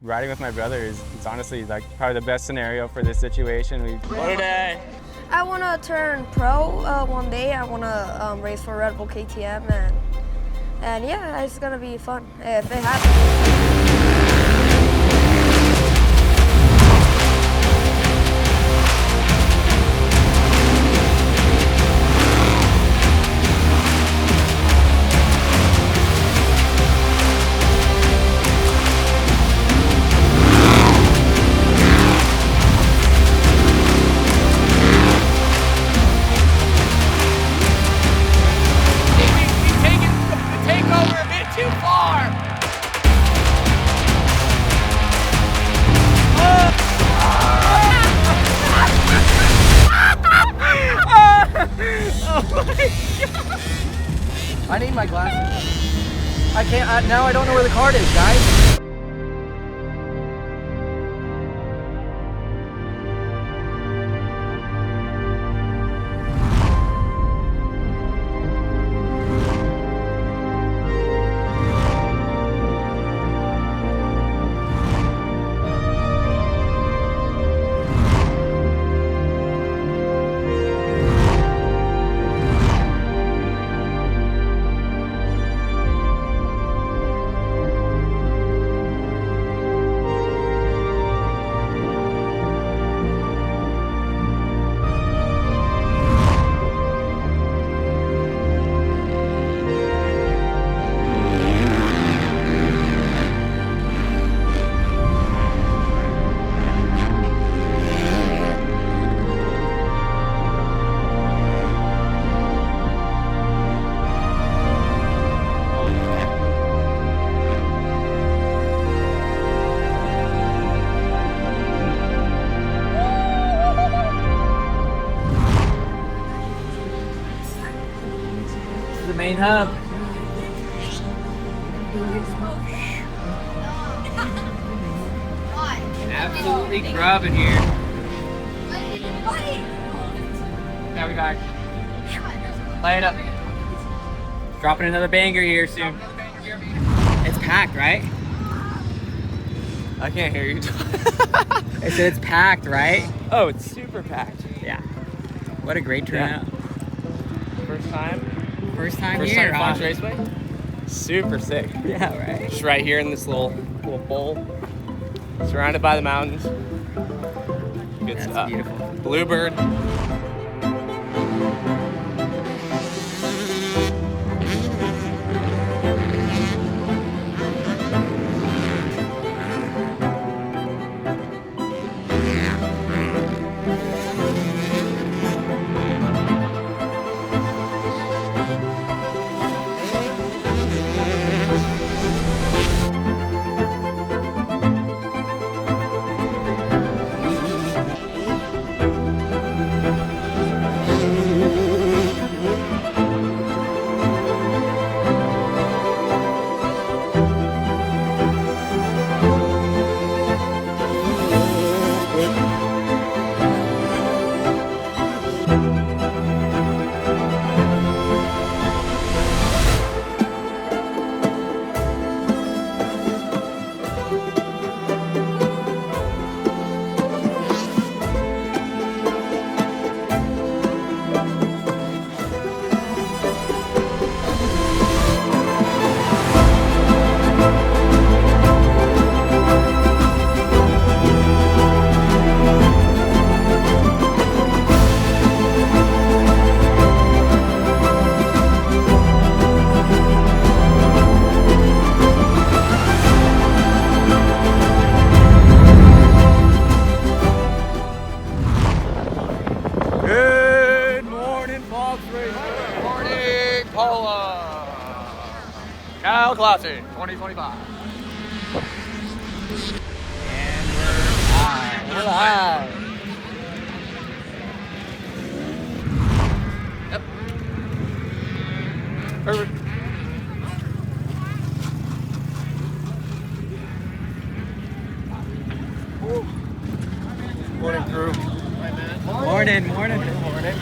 Riding with my brother is honestly like probably the best scenario for this situation. What a day! I want to turn pro one day. I want to race for Red Bull KTM, and yeah, it's gonna be fun if it happens. I need my glasses. I can't, now I don't know where the card is, guys. The main hub. Absolutely grubbing here. Now we back. Play it up. Dropping another banger here soon. It's packed, right? I can't hear you. I said it's packed, right? Oh, it's super packed. Yeah. What a great turnout. First time. First time First here, time huh? Raceway. Super sick. Yeah, right? Just right here in this little bowl, surrounded by the mountains. Good That's stuff. beautiful. Bluebird. Classic 2025. And we're live. Yep. Perfect. Morning, crew. Morning, morning. Morning.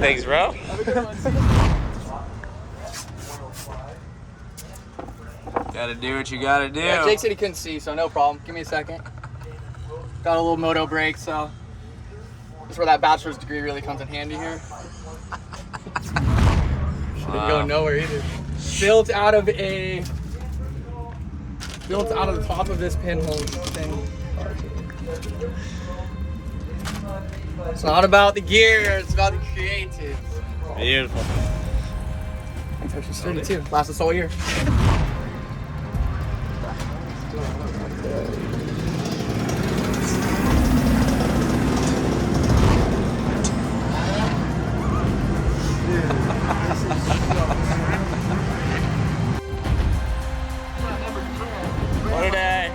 Thanks, bro. Gotta do what you gotta do. Yeah, Jake said he couldn't see, so no problem. Give me a second. Got a little moto break, so that's where that bachelor's degree really comes in handy here. Didn't go nowhere either. Built out of the top of this pinhole thing. It's not about the gear, it's about the creative. Beautiful. That's actually sturdy too. Lasts us all year. What a day.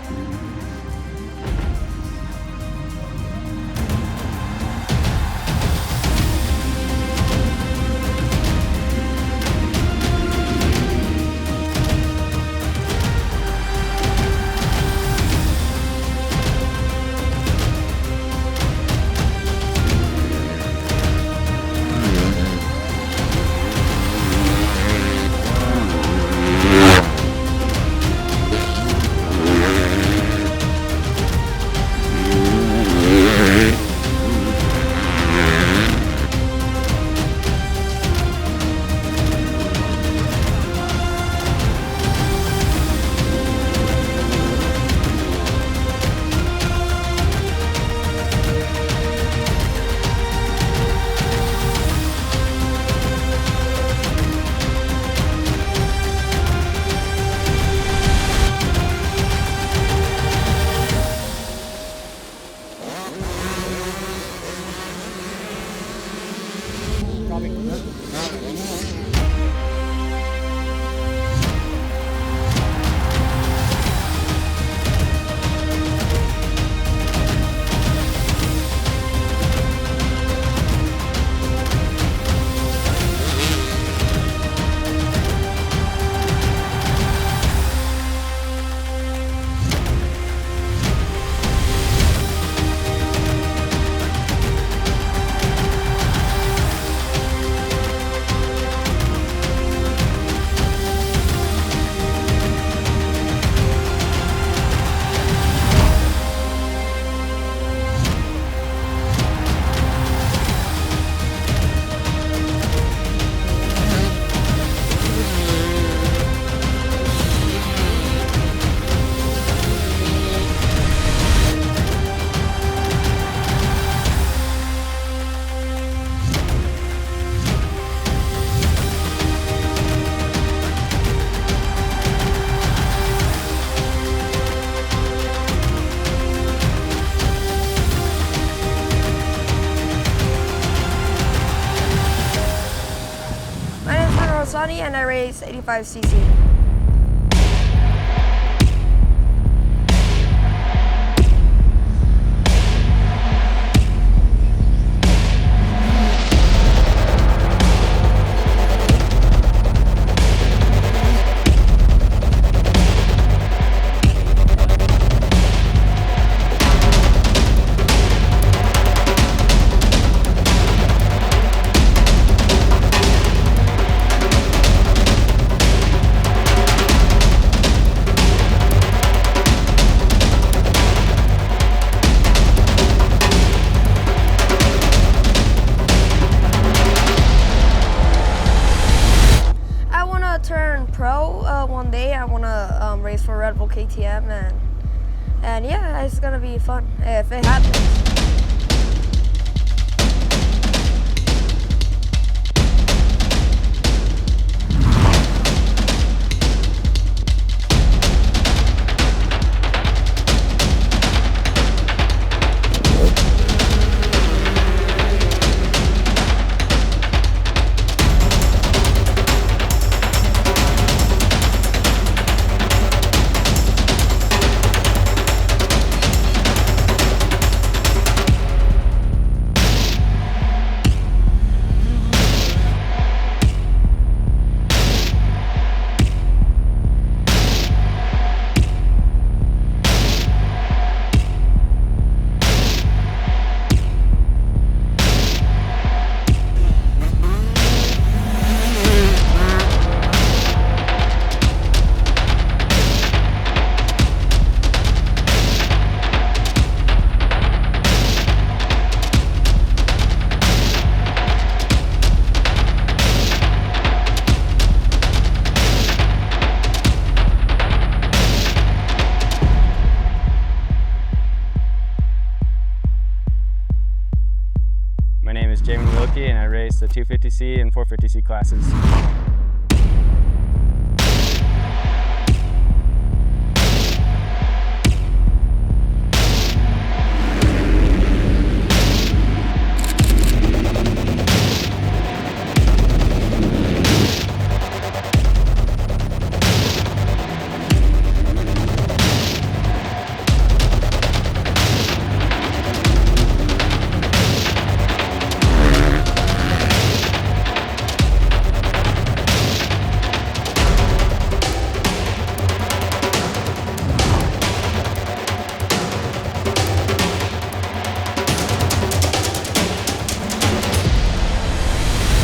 And I race 85cc. Turn pro one day. I want to race for Red Bull KTM, and yeah, it's gonna be fun if it happens. 250C and 450C classes.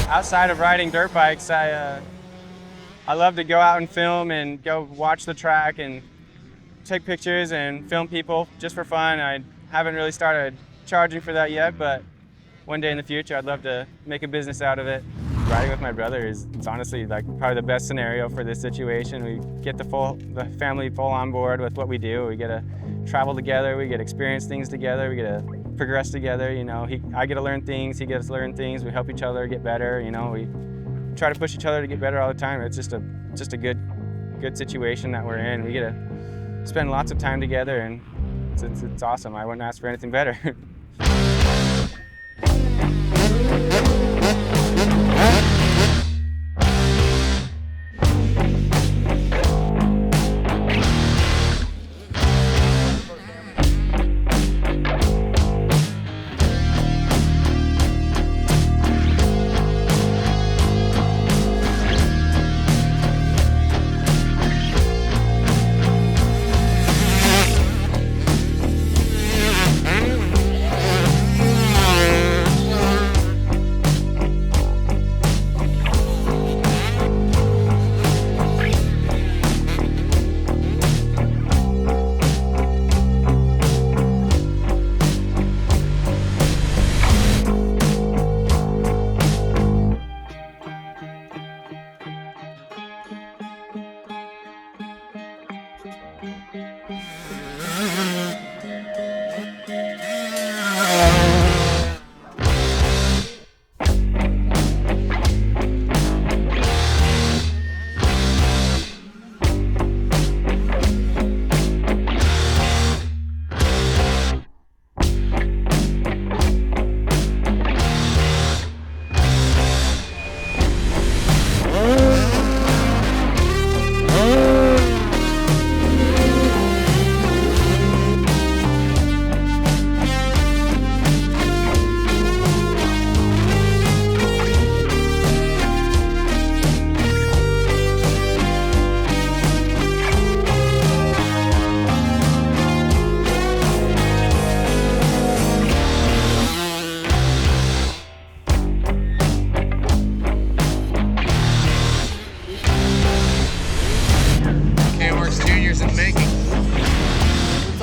Outside of riding dirt bikes, I love to go out and film and go watch the track and take pictures and film people just for fun. I haven't really started charging for that yet, but one day in the future I'd love to make a business out of it. Riding with my brother is honestly like probably the best scenario for this situation. We get the family full on board with what we do. We get to travel together, we get to experience things together, we get to progress together. You know, I get to learn things, he gets to learn things. We help each other get better. You know, we try to push each other to get better all the time. It's just a good situation that we're in. We get to spend lots of time together, and it's awesome. I wouldn't ask for anything better.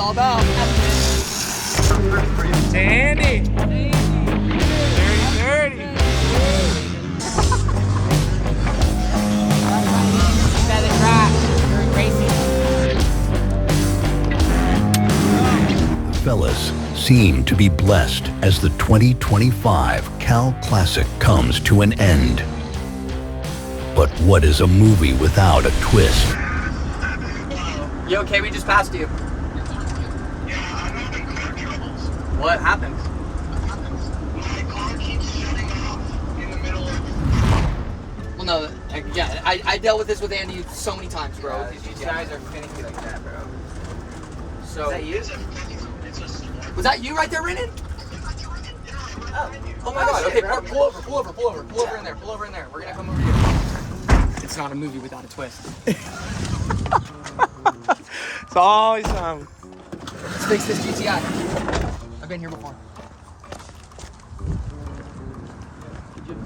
all about. Tandy. Dirty. Feather track. Very racing. The fellas seem to be blessed as the 2025 Cal Classic comes to an end. But what is a movie without a twist? You okay? We just passed you. What happened? My car keeps shutting off in the middle of... Well, no, I dealt with this with Andy so many times, bro. These guys are finicky like that, bro. So, is that you? Was that you right there, Renan? Oh my God! Okay, pull over in there. We're gonna come over here. It's not a movie without a twist. It's always something. Let's fix this GTI. I've been here before.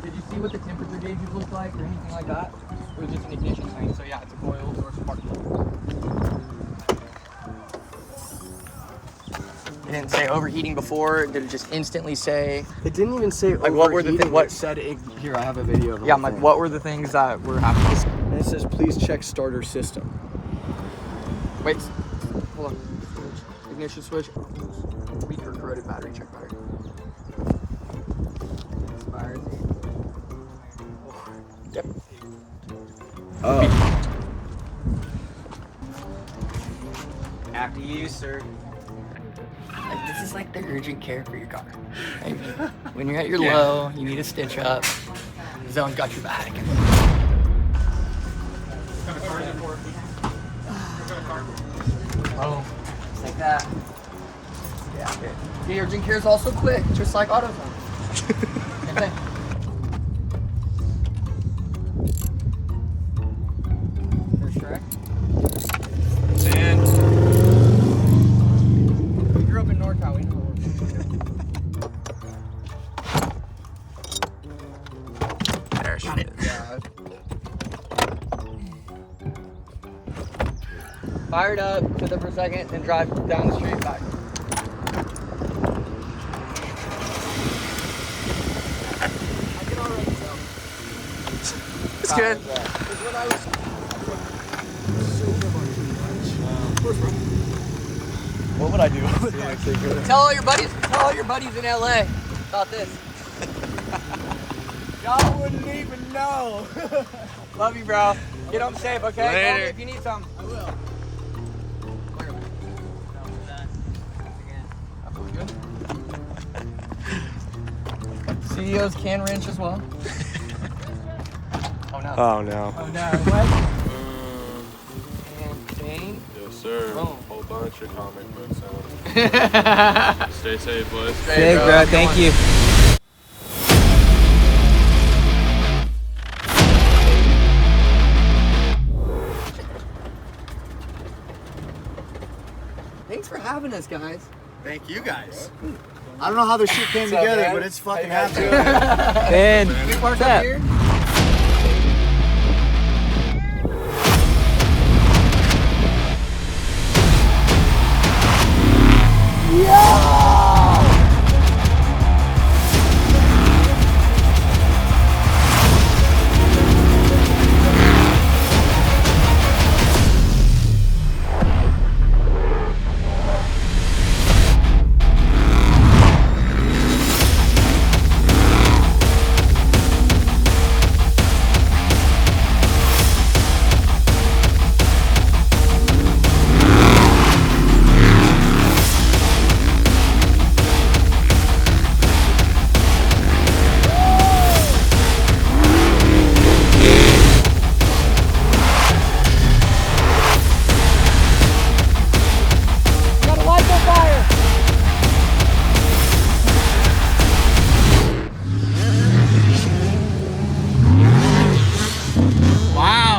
Did you see what the temperature gauges look like or anything like that? It was just an ignition thing, so yeah, it's a coil or spark plug. It didn't say overheating before. Did it just instantly say? It didn't even say like what were the things? What said? Here, I have a video of it. Yeah, like what were the things that were happening? And it says, please check starter system. Wait, hold on. Ignition switch. Weak or corroded battery. Check battery. Expired. Yep. Oh. After you, sir. This is like the urgent care for your car. Right? When you're at your low, you need a stitch up. Zone's got your back. Oh, just like that. Yeah. The urgent care is also quick, just like AutoZone. Same thing. First track. And We grew up in NorCal. We know what we're there she is. Fire it up, sit there for a second, then drive down the street back. I can already tell. It's good. What would I do? Tell all your buddies in LA about this. Y'all wouldn't even know. Love you, bro. Get home safe, okay? Call me Later. if you need something. I will. CEOs can wrench as well. Oh no. Oh no. Oh no. What? And Dane. Yes, sir. Boom. Whole bunch of comic books on. Stay safe, boys. Hey, bro. Thank you. Thanks for having us, guys. Thank you guys. I don't know how this shit came together, but it's fucking happening. Ben, we park up here.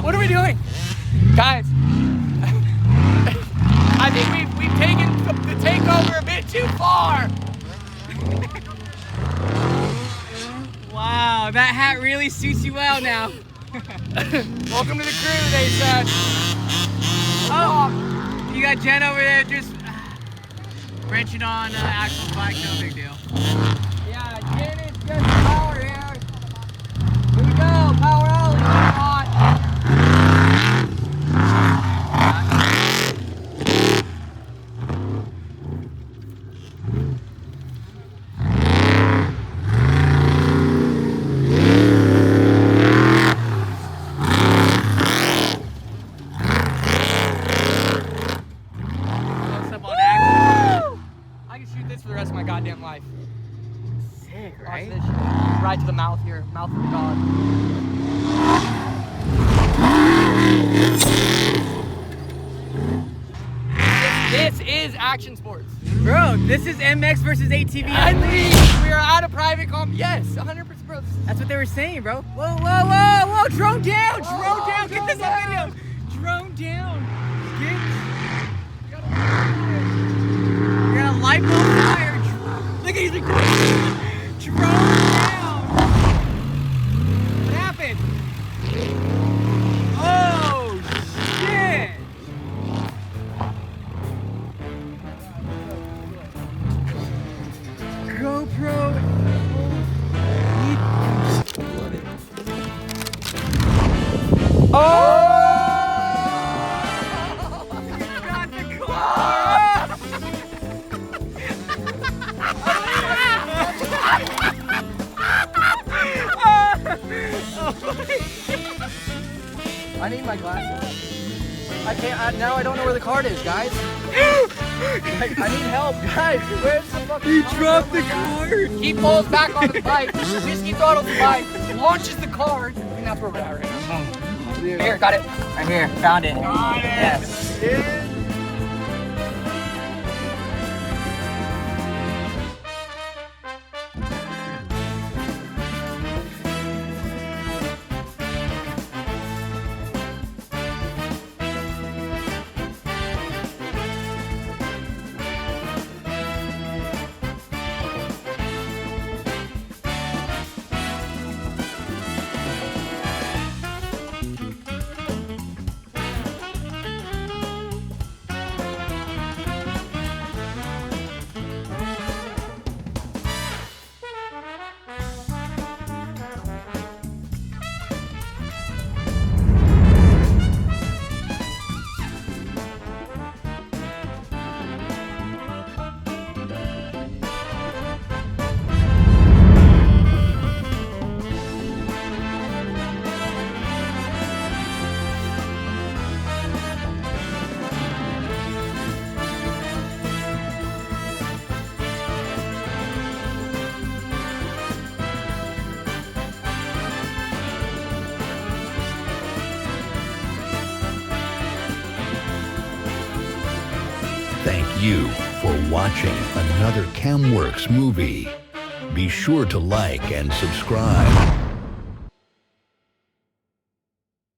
What are we doing? Guys, I think we've taken the takeover a bit too far. Wow, that hat really suits you well now. Welcome to the crew, they said. Oh, you got Jen over there just wrenching on Axell's bike, no big deal. Yeah, Jen is just power here. Here we go, power alley, hot. I can shoot this for the rest of my goddamn life. Sick, right? Watch this shit. Right to the mouth here, mouth of the god. This is action sports. Bro, this is MX versus ATV. We are out of private comp. Yes, 100%, bro. That's what they were saying, bro. Whoa, whoa, whoa, whoa, drone down, drone down. Get this on video. Drone down. Get. You're gonna light on fire. Look at he's recording. Drone down. What happened? Oh shit. GoPro. Got the car. I can't. Now I don't know where the card is, guys. I need help, guys. Where's the fucking? He dropped the card. He pulls back on the bike. Whiskey throttles the bike, launches the card, and that's where we're at right now. Here, got it. Right here, found it. Got it. Yes. Yeah. Thank you for watching another Camworkx movie. Be sure to like and subscribe.